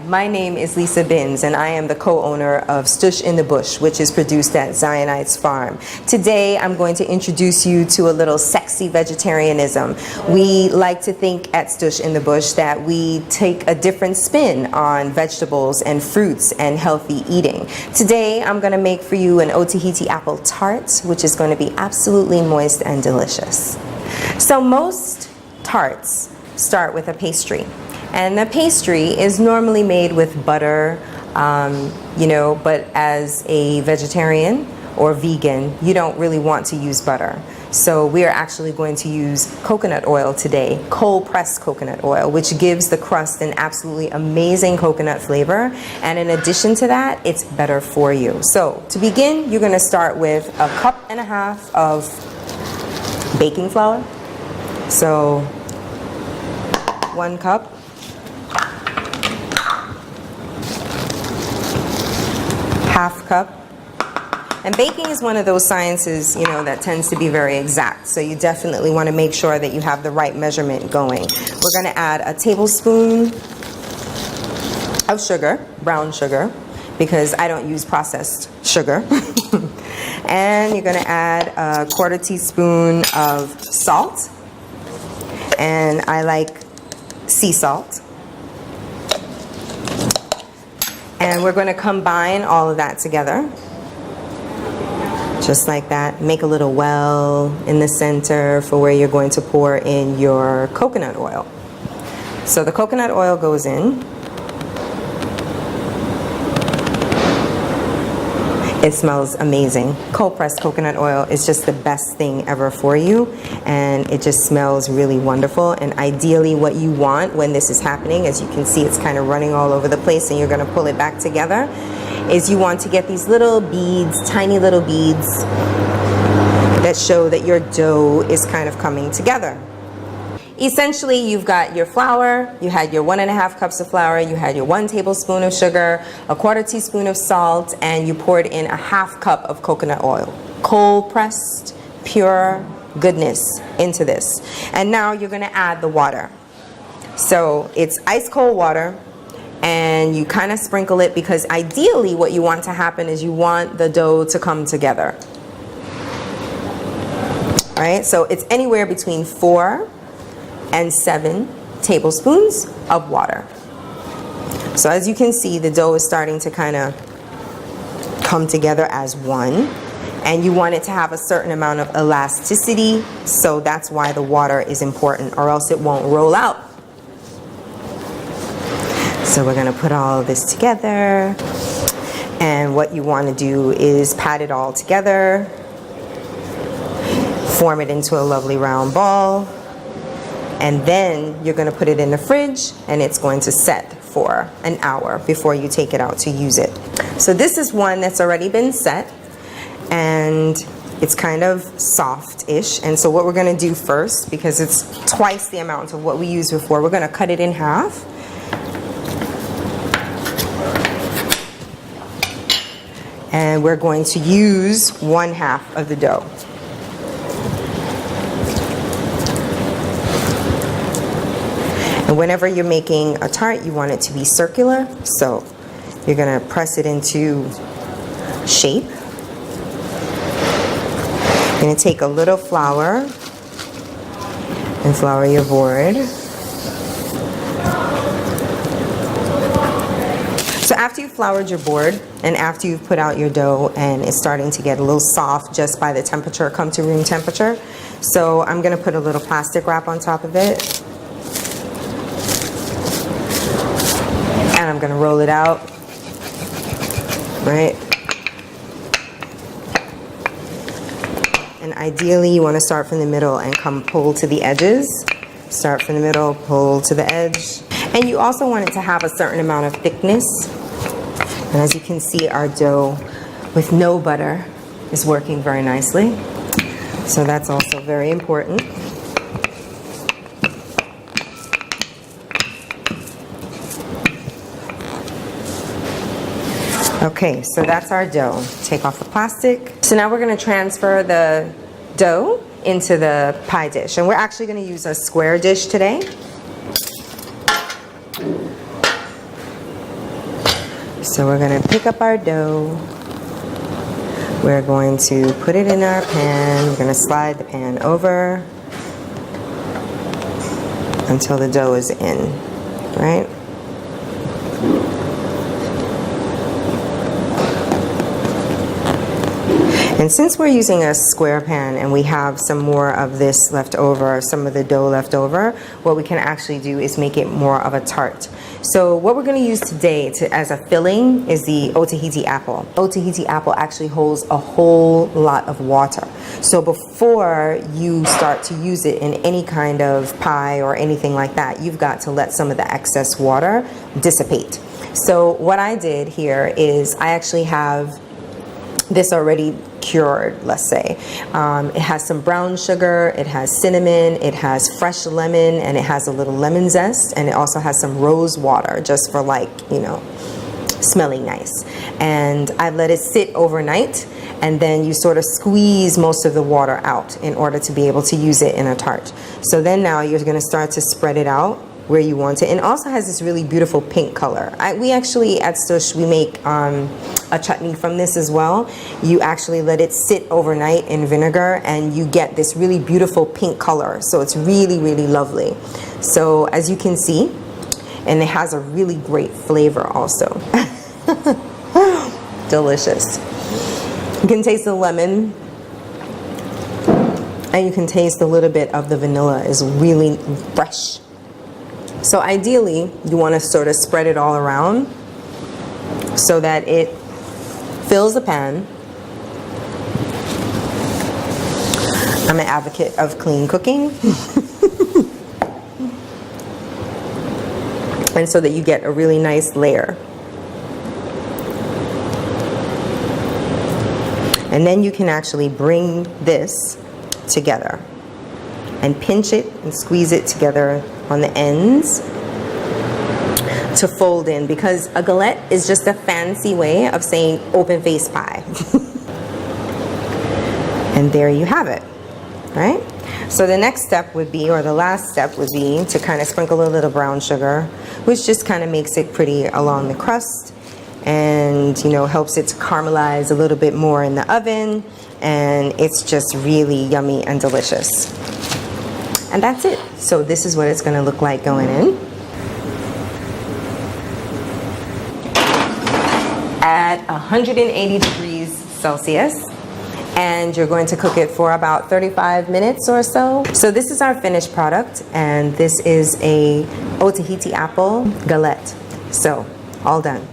my name is Lisa Binns and I am the co-owner of Stush in the Bush, which is produced at Zionite's Farm. Today I'm going to introduce you to a little sexy vegetarianism. We like to think at Stush in the Bush that we take a different spin on vegetables and fruits and healthy eating. Today I'm going to make for you an Otaheite apple tart, which is going to be absolutely moist and delicious. So most tarts start with a pastry. And the pastry is normally made with butter, but as a vegetarian or vegan, you don't really want to use butter. So we are actually going to use coconut oil today, cold-pressed coconut oil, which gives the crust an absolutely amazing coconut flavor. And in addition to that, it's better for you. So to begin, you're going to start with 1.5 cups of baking flour. So 1 cup. Half cup. And baking is one of those sciences, that tends to be very exact. So you definitely want to make sure that you have the right measurement going. We're going to add a tablespoon of sugar, brown sugar, because I don't use processed sugar. And you're going to add a 1/4 teaspoon of salt. And I like sea salt. And we're going to combine all of that together. Just like that. Make a little well in the center for where you're going to pour in your coconut oil. So the coconut oil goes in. It smells amazing. Cold-pressed coconut oil is just the best thing ever for you, and it just smells really wonderful. And ideally what you want when this is happening, as you can see it's kind of running all over the place and you're going to pull it back together, is you want to get these little beads, tiny little beads that show that your dough is kind of coming together. Essentially, you've got your flour, you had your 1.5 cups of flour, you had your 1 tablespoon of sugar, a 1/4 teaspoon of salt, and you poured in a 1/2 cup of coconut oil. Cold pressed, pure goodness into this. And now you're going to add the water. So it's ice cold water, and you kind of sprinkle it because ideally what you want to happen is you want the dough to come together. All right, so it's anywhere between 4 and 7 tablespoons of water. So as you can see, the dough is starting to kind of come together as one, and you want it to have a certain amount of elasticity, so that's why the water is important, or else it won't roll out. So we're going to put all of this together, and what you want to do is pat it all together, form it into a lovely round ball. And then you're going to put it in the fridge, and it's going to set for an hour before you take it out to use it. So this is one that's already been set, and it's kind of soft-ish. And so what we're going to do first, because it's twice the amount of what we used before, we're going to cut it in half. And we're going to use 1/2 of the dough. And whenever you're making a tart, you want it to be circular. So you're going to press it into shape. You're going to take a little flour and flour your board. So after you've floured your board and after you've put out your dough and it's starting to get a little soft just by the temperature, come to room temperature. So I'm going to put a little plastic wrap on top of it. And I'm going to roll it out, right? And ideally you want to start from the middle and come pull to the edges. Start from the middle, pull to the edge. And you also want it to have a certain amount of thickness. And as you can see, our dough with no butter is working very nicely. So that's also very important. Okay, so that's our dough. Take off the plastic. So now we're going to transfer the dough into the pie dish. And we're actually going to use a square dish today. So we're going to pick up our dough. We're going to put it in our pan. We're going to slide the pan over until the dough is in, right? And since we're using a square pan and we have some more of this left over, some of the dough left over, what we can actually do is make it more of a tart. So what we're going to use today as a filling is the Otaheite apple. Otaheite apple actually holds a whole lot of water. So before you start to use it in any kind of pie or anything like that, you've got to let some of the excess water dissipate. So what I did here is I actually have this already cured, let's say. It has some brown sugar, it has cinnamon, it has fresh lemon, and it has a little lemon zest, and it also has some rose water just for, like, you know, smelling nice. And I let it sit overnight, and then you sort of squeeze most of the water out in order to be able to use it in a tart. So then now you're going to start to spread it out where you want it, and it also has this really beautiful pink color. We actually at Stush, we make a chutney from this as well. You actually let it sit overnight in vinegar and you get this really beautiful pink color, so it's really, really lovely. So as you can see, and it has a really great flavor also. Delicious. You can taste the lemon and you can taste a little bit of the vanilla is really fresh. So ideally, you want to sort of spread it all around so that it fills the pan. I'm an advocate of clean cooking. And so that you get a really nice layer. And then you can actually bring this together and pinch it and squeeze it together on the ends to fold in, because a galette is just a fancy way of saying open face pie. And there you have it, right? So the next step would be, or the last step would be, to kind of sprinkle a little brown sugar, which just kind of makes it pretty along the crust and, you know, helps it to caramelize a little bit more in the oven, and it's just really yummy and delicious. And that's it. So this is what it's going to look like going in. At 180 degrees Celsius. And you're going to cook it for about 35 minutes or so. So this is our finished product, and this is a Otaheite apple galette. So, all done.